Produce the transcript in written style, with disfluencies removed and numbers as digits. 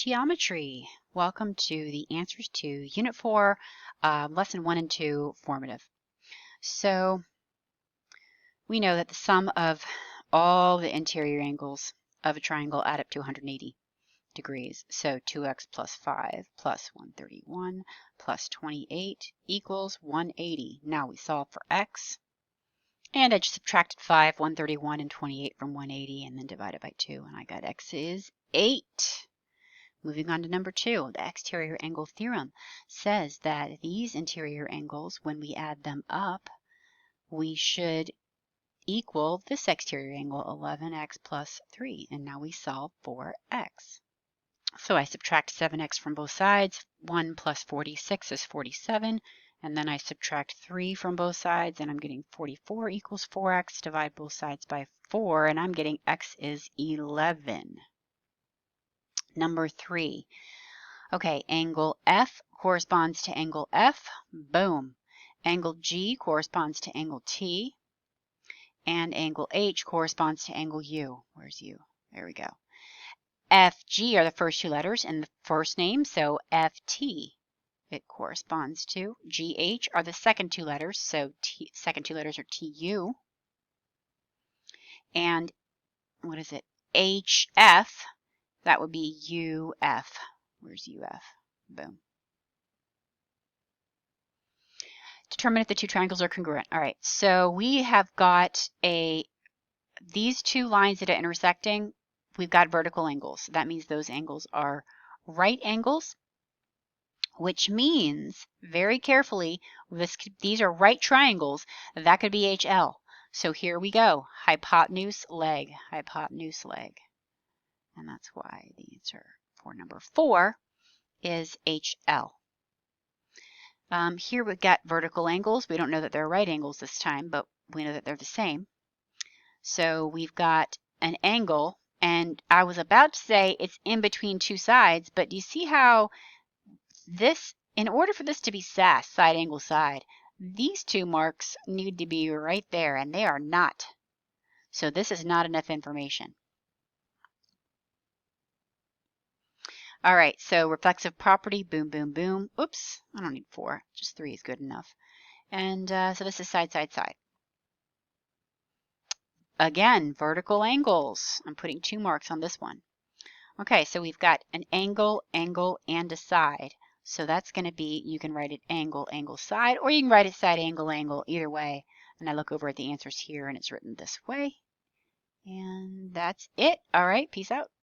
Geometry. Welcome to the answers to Unit 4, Lesson 1 and 2, Formative. So we know that the sum of all the interior angles of a triangle add up to 180 degrees. So 2x plus 5 plus 131 plus 28 equals 180. Now we solve for x. And I just subtracted 5, 131, and 28 from 180 and then divided by 2. And I got x is 8. Moving on to number 2, the exterior angle theorem says that these interior angles, when we add them up, we should equal this exterior angle, 11x plus 3. And now we solve for x. So I subtract 7x from both sides. 1 plus 46 is 47. And then I subtract 3 from both sides, and I'm getting 44 equals 4x. Divide both sides by 4, and I'm getting x is 11. Number 3. Okay, angle F corresponds to angle F. Boom. Angle G corresponds to angle T. And angle H corresponds to angle U. Where's U? There we go. FG are the first two letters in the first name, so FT it corresponds to. GH are the second two letters, so second two letters are TU. And what is it? HF, that would be UF. Where's UF? Boom. Determine if the two triangles are congruent. All right, so we have got these two lines that are intersecting, we've got vertical angles. That means those angles are right angles, which means, very carefully, these are right triangles. That could be HL. So here we go, hypotenuse, leg. And that's why the answer for number 4 is HL. Here we've got vertical angles. We don't know that they're right angles this time, but we know that they're the same. So we've got an angle, and I was about to say it's in between two sides, but do you see how this, in order for this to be SAS, side angle side, these two marks need to be right there, and they are not. So this is not enough information. All right, so reflexive property, boom, boom, boom. Oops, I don't need 4, just 3 is good enough. And so this is side, side, side. Again, vertical angles. I'm putting 2 marks on this one. Okay, so we've got an angle, angle, and a side. So that's going to be, you can write it angle, angle, side, or you can write it side, angle, angle, either way. And I look over at the answers here, and it's written this way. And that's it. All right, peace out.